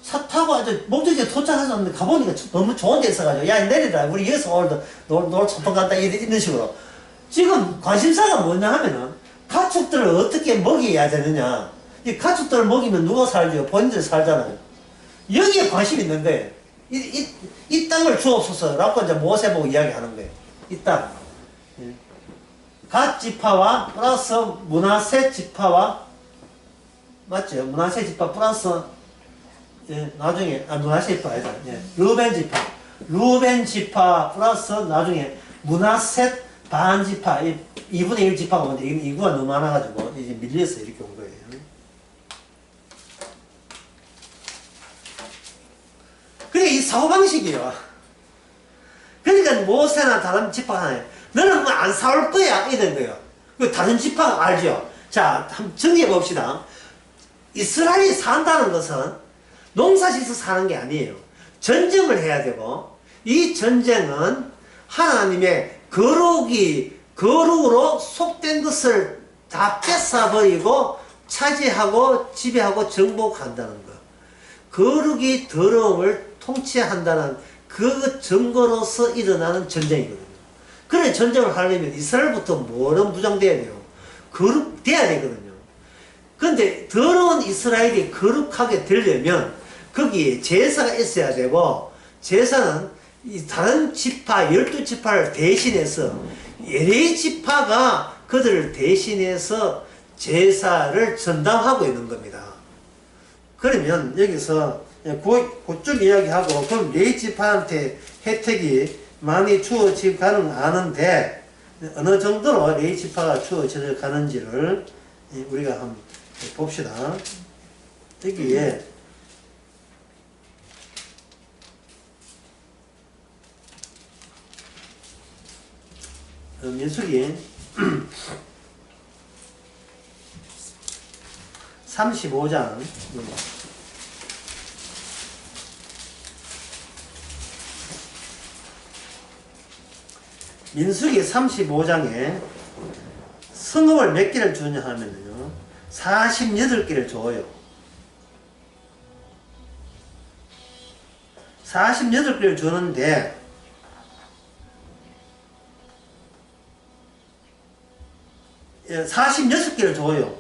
차 타고 아주 목적지에 도착하셨는데 가보니까 너무 좋은 데 있어가지고 야 내리라 우리 여기서 오늘 놀 소풍 간다 이런 식으로 지금 관심사가 뭐냐 하면은 가축들을 어떻게 먹여야 되느냐. 이 가축들을 먹이면 누가 살죠? 본인들 살잖아요. 여기에 관심이 있는데 이 땅을 주옵소서 라고 이제 모세 보고 이야기하는 거예요. 이 땅. 갓 지파와 플러스 므낫세 지파와 맞죠? 므낫세 지파 플러스 나중에 므낫세 지파 아니다. 르벤 지파. 르벤 지파 플러스 나중에 므낫세 반 지파 2분의 1 지파가 오는데 인구가 너무 많아가지고 이제 밀려서 이렇게 온 거예요. 그게 이 사고방식이에요. 그러니까 모세나 다른 지파가 너는 뭐 안 싸울 거야 이런 거예요. 그 다른 지파가 알죠. 자, 한번 정리해 봅시다. 이스라엘이 산다는 것은 농사짓서 사는 게 아니에요. 전쟁을 해야 되고 이 전쟁은 하나님의 거룩으로 속된 것을 다 뺏어버리고 차지하고 지배하고 정복한다는 것. 거룩이 더러움을 통치한다는 그 증거로서 일어나는 전쟁이거든요. 그래 전쟁을 하려면 이스라엘부터 뭐는 무장돼야 돼요? 거룩돼야 되거든요. 그런데 더러운 이스라엘이 거룩하게 되려면 거기에 제사가 있어야 되고 제사는 이 다른 지파 12지파를 대신해서 레위 지파가 그들을 대신해서 제사를 전담하고 있는 겁니다. 그러면 여기서 그쪽 이야기하고 그럼 레위 지파한테 혜택이 많이 주어지고 가는 아는데 어느 정도로 레위 지파가 주어져 가는지를 우리가 한번 봅시다. 여기에 민수기 35장 민수기 35장에 성읍을 몇 개를 주냐 하면요 48개를 줘요. 48개를 주는데 예, 46개를 줘요.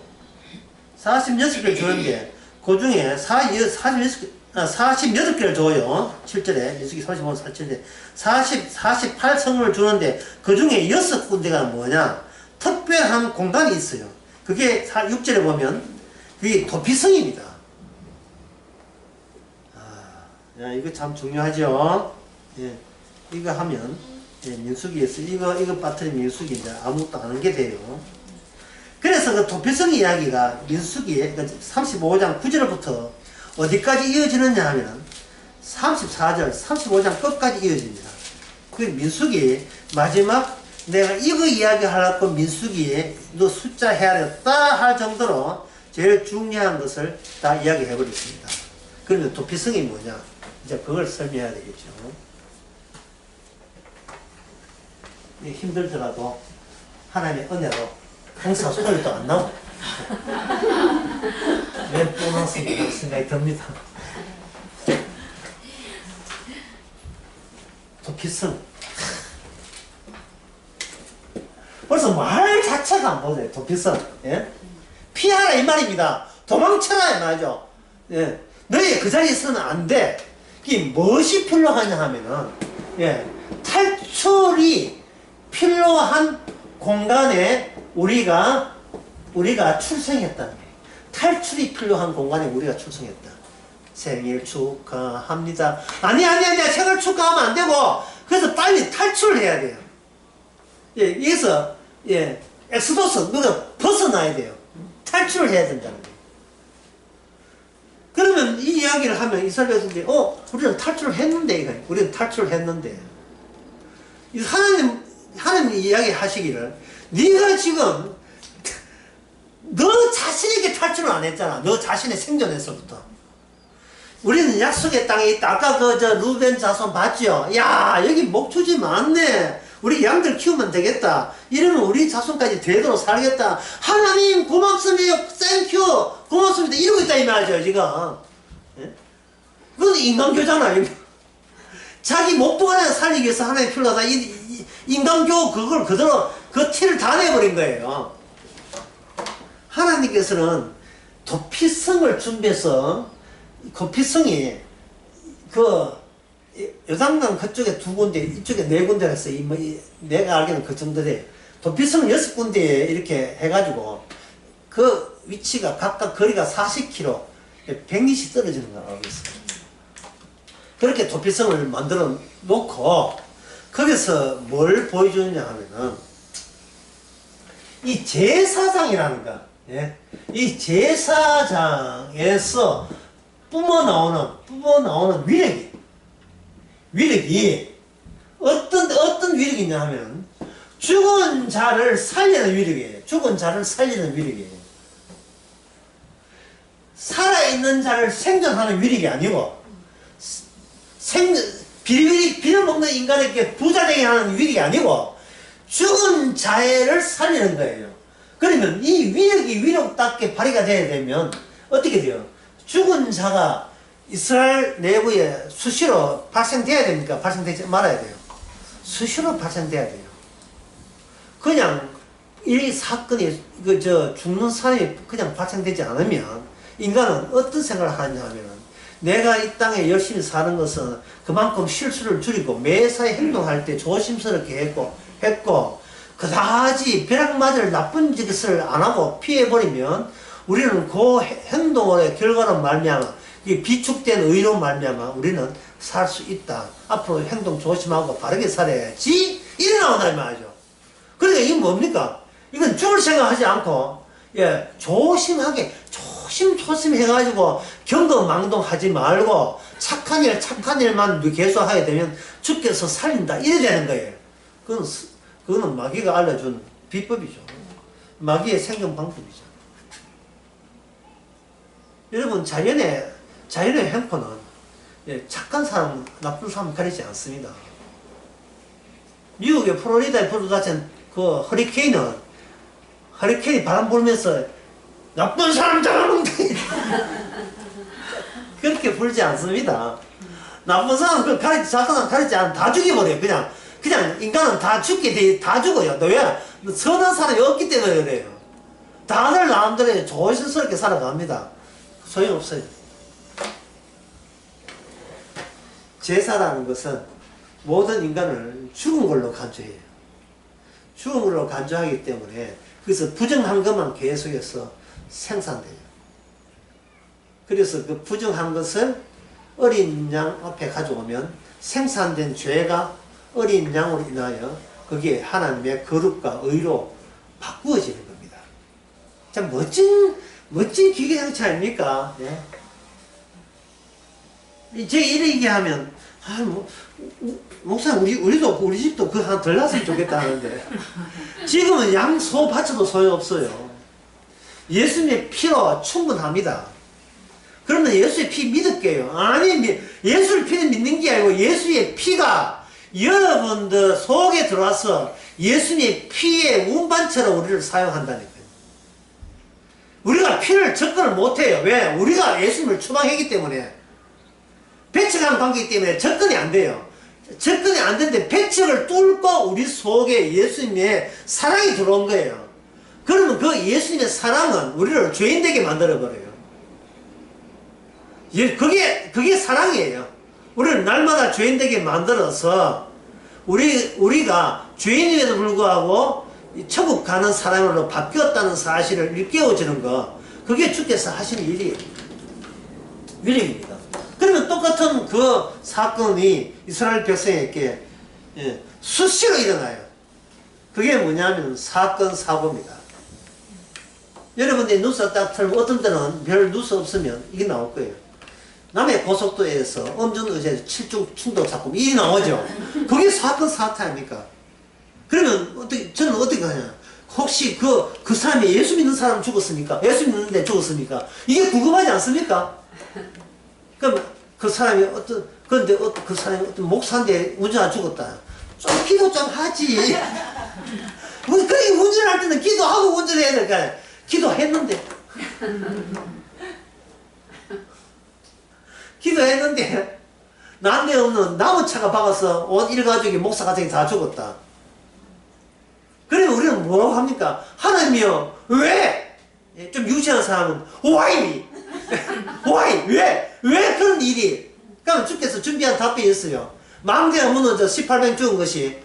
46개를 주는데 그 중에 48개를 줘요. 7절에 민수기 35, 47에 48성을 주는데 그 중에 6군데가 뭐냐 특별한 공간이 있어요. 그게 6절에 보면 그게 도피성입니다. 야, 이거 참 중요하죠. 예, 이거 하면 예, 민수기에서 이거 빠뜨리면 민수기 이제 아무것도 안 하게 돼요. 그래서 그 도피성 이야기가 민수기 35장 9절부터 어디까지 이어지느냐 하면 34절 35장 끝까지 이어집니다. 그 민수기 마지막 내가 이거 이야기 하려고 민수기에 너 숫자 해야겠다 할 정도로 제일 중요한 것을 다 이야기해 버렸습니다. 그러면 도피성이 뭐냐 이제 그걸 설명해야 되겠죠. 힘들더라도 하나님의 은혜로 행사 소리도 안 나오고 왜 보너스인가 생각이 듭니다. 도피성 벌써 말 자체가 안 보여요. 도피성 예? 피하라 이 말입니다. 도망쳐라 이 말이죠. 예. 너희 그 자리에 있으면 안 돼. 이게 무엇이 필요하냐 하면은 예. 탈출이 필요한 공간에 우리가 출생했다는 거예요. 탈출이 필요한 공간에 우리가 출생했다. 생일 축하합니다. 아니 생일 축하하면 안 되고 그래서 빨리 탈출을 해야 돼요. 예, 여기서 예, 엑스도스 너가 벗어나야 돼요. 탈출을 해야 된다는 거예요. 그러면 이 이야기를 하면 이스라엘 백성들이 우리는 탈출을 했는데 이거 우리는 탈출을 했는데 하나님 이야기 하시기를 네가 지금 너 자신에게 탈출을 안 했잖아. 너 자신의 생존에서부터. 우리는 약속의 땅에 있다. 아까 루벤 자손 봤죠? 야, 여기 목초지 많네. 우리 양들 키우면 되겠다. 이러면 우리 자손까지 되도록 살겠다. 하나님 고맙습니다. 땡큐. 고맙습니다. 이러고 있다 이 말이죠, 지금. 예? 그건 인간교잖아. 자기 목동 하나 살리기 위해서 하나님 필요하다. 인간교 그걸 그대로 그 티를 다 내버린 거예요. 하나님께서는 도피성을 준비해서 도피성이 요단강 그쪽에 2군데 이쪽에 4군데가 있어요. 내가 알기로는 그 정도 돼. 도피성은 6군데에 이렇게 해가지고 그 위치가 각각 거리가 40km 120 떨어지는 걸 알고 있어요. 그렇게 도피성을 만들어 놓고 거기서 뭘 보여주느냐 하면은 이 제사장이라는 거, 예? 이 제사장에서 뿜어나오는 위력이 어떤 위력이냐 하면 죽은 자를 살리는 위력이에요. 죽은 자를 살리는 위력이에요. 살아있는 자를 생존하는 위력이 아니고 빌어먹는 인간에게 부자 되게 하는 위력이 아니고 죽은 자를 살리는 거예요. 그러면 이 위력이 위력답게 발휘가 돼야 되면 어떻게 돼요? 죽은 자가 이스라엘 내부에 수시로 발생돼야 됩니까? 발생되지 말아야 돼요. 수시로 발생돼야 돼요. 그냥 이 사건이 죽는 사람이 그냥 발생되지 않으면 인간은 어떤 생각을 하냐 하면 내가 이 땅에 열심히 사는 것은 그만큼 실수를 줄이고 매사에 행동할 때 조심스럽게 했고 그다지 벼락 맞을 나쁜 짓을 안 하고 피해버리면 우리는 그 행동의 결과로 말미암아 비축된 의로 말미암아 우리는 살 수 있다. 앞으로 행동 조심하고 바르게 살아야지. 이래 나온다 이 말이죠. 그러니까 이게 뭡니까? 이건 죽을 생각하지 않고 조심하게 조심조심 해가지고 경거망동하지 말고 착한 일만 계속하게 되면 주께서 살린다 이래 되는 거예요. 그거는 마귀가 알려준 비법이죠. 마귀의 생존 방법이죠. 여러분 자연의 형편은 착한 사람, 나쁜 사람 가리지 않습니다. 미국의 플로리다에 불어닥친 그 허리케인이 바람 불면서 나쁜 사람 잡아먹는다 그렇게 불지 않습니다. 나쁜 사람 착한 사람 가리지 않아 다 죽여버려요. 그냥 인간은 다 죽어요. 왜? 선한 사람이 없기 때문에 그래요. 다들 남들의 조심스럽게 살아갑니다. 소용없어요. 제사라는 것은 모든 인간을 죽은 걸로 간주해요. 죽은 걸로 간주하기 때문에 그래서 부정한 것만 계속해서 생산돼요. 그래서 그 부정한 것을 어린 양 앞에 가져오면 생산된 죄가 어린 양으로 인하여 그게 하나님의 거룩과 의로 바꾸어지는 겁니다. 참 멋진 기계장치 아닙니까? 네? 제가 이래 얘기하면 목사님 우리 집도 그거 하나 덜 났으면 좋겠다 하는데 지금은 양, 소 바쳐도 소용없어요. 예수님의 피로 충분합니다. 그러면 예수의 피 믿을게요. 아니 예수의 피는 믿는 게 아니고 예수의 피가 여러분들 속에 들어와서 예수님의 피의 운반처럼 우리를 사용한다니까요. 우리가 피를 접근을 못해요. 왜? 우리가 예수님을 추방했기 때문에 배척한 관계이기 때문에 접근이 안 돼요. 접근이 안 되는데 배척을 뚫고 우리 속에 예수님의 사랑이 들어온 거예요. 그러면 그 예수님의 사랑은 우리를 죄인되게 만들어버려요. 그게 사랑이에요. 우리를 날마다 죄인되게 만들어서 우리가 죄인임에도 불구하고 천국 가는 사람으로 바뀌었다는 사실을 일깨워주는 거, 그게 주께서 하시는 일입니다. 그러면 똑같은 그 사건이 이스라엘 백성에게 수시로 일어나요. 그게 뭐냐면 사건 사고입니다. 여러분들이 뉴스 딱 틀면 어떤 때는 별 뉴스 없으면 이게 나올 거예요. 남해 고속도로에서 음주운전에서 7중 충돌 사건 일이 나오죠. 그게 사건 사태 아닙니까? 그러면 저는 어떻게 하냐? 혹시 그 사람이 예수 믿는 사람 죽었습니까? 예수 믿는데 죽었습니까? 이게 궁금하지 않습니까? 그럼 그 사람이 그런데 그 사람이 어떤 목사인데 운전하다 죽었다. 좀 기도 좀 하지. 그렇게 운전할 때는 기도하고 운전해야 될까요? 기도했는데 난데없는 나무차가 박아서 온 일가족이 목사 가정이 다 죽었다. 그러면 우리는 뭐라고 합니까? 하나님이요, 왜? 좀 유치한 사람은 why? why? 왜 그런 일이? 그러면 주께서 준비한 답변이 있어요. 망대가 무너져 18명 죽은 것이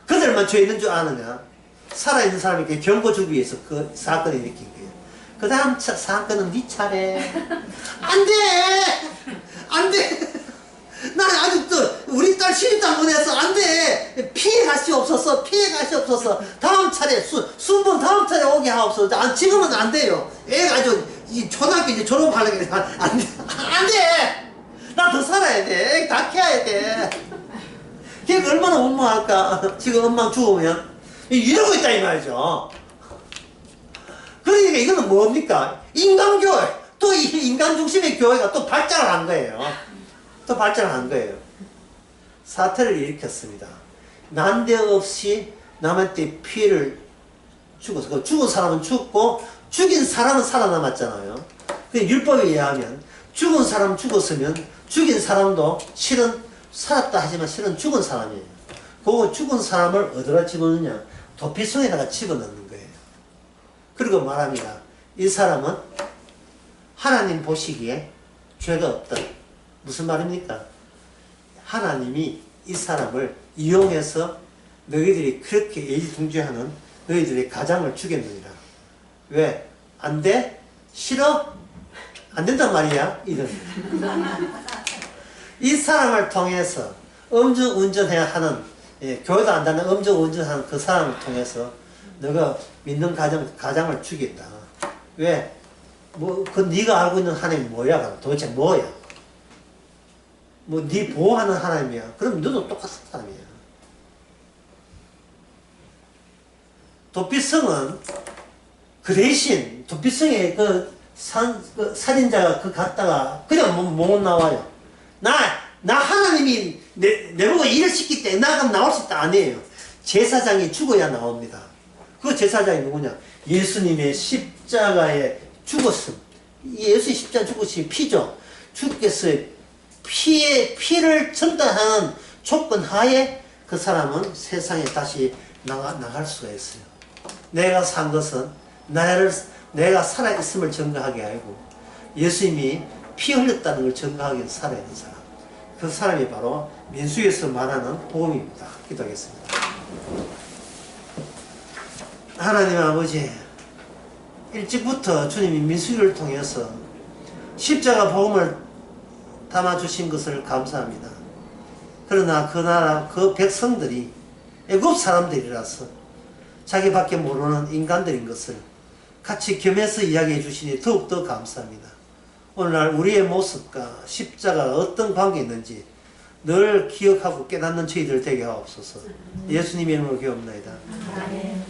그들만 죄 있는 줄 아느냐? 살아있는 사람에게 경고 주기 위해서 그 사건을 일으킨 거예요. 그 다음 사건은 네 차례. 안 돼! 난 아직도 우리 딸 신입장 보내서 안 돼! 피해갈 수 없었어. 다음 차례, 순번 다음 차례 오게 하옵소서. 지금은 안 돼요. 애가 아주 초등학교 이제 졸업하려고 해. 안 돼! 나 더 살아야 돼. 애 다 키워야 돼. 걔가 얼마나 원망할까? 지금 엄마 죽으면. 이러고 있다 이 말이죠. 그러니까 이거는 뭡니까? 인간교회. 또 이 인간 중심의 교회가 또 발전을 한 거예요. 사태를 일으켰습니다. 난데없이 남한테 피해를 주고서 그 죽은 사람은 죽고 죽인 사람은 살아남았잖아요. 그 율법에 의하면 죽은 사람 죽었으면 죽인 사람도 실은 살았다 하지만 실은 죽은 사람이에요. 그 죽은 사람을 어디다 집어넣느냐? 도피성에다가 집어넣는 거예요. 그리고 말합니다. 이 사람은 하나님 보시기에 죄가 없다. 무슨 말입니까? 하나님이 이 사람을 이용해서 너희들이 그렇게 애지중지하는 너희들의 가장을 죽였느니라. 왜? 안 돼? 싫어? 안 된단 말이야? 이런. 이 사람을 통해서 음주운전해야 하는, 교회도 안 다는 음주운전하는 그 사람을 통해서 너가 믿는 가장을 죽였다. 왜? 그 네가 알고 있는 하나님 뭐야? 도대체 뭐야? 뭐 네 보호하는 하나님이야. 그럼 너도 똑같은 사람이야. 도피성은 그 대신 도피성에 그 살인자가 갔다가 그냥 못 나와요. 나 하나님이 내보고 일을 시킬 때 나가 나올 수 있다 아니에요. 제사장이 죽어야 나옵니다. 그 제사장이 누구냐? 예수님의 십자가에 죽었음. 예수의 십자가 죽으신 피죠. 주께서 피를 전달하는 조건 하에 그 사람은 세상에 다시 나갈 수가 있어요. 내가 산 것은 내가 살아있음을 증거하게 하고 예수님이 피 흘렸다는 걸 증거하기 위해서 살아있는 사람. 그 사람이 바로 민수기에서 말하는 복음입니다. 기도하겠습니다. 하나님 아버지, 일찍부터 주님이 민수기를 통해서 십자가 복음을 담아주신 것을 감사합니다. 그러나 그 나라 그 백성들이 애굽 사람들이라서 자기밖에 모르는 인간들인 것을 같이 겸해서 이야기해 주시니 더욱더 감사합니다. 오늘날 우리의 모습과 십자가가 어떤 관계가 있는지 늘 기억하고 깨닫는 저희들 되게 하옵소서. 예수님의 이름으로 기도합니다. 아멘.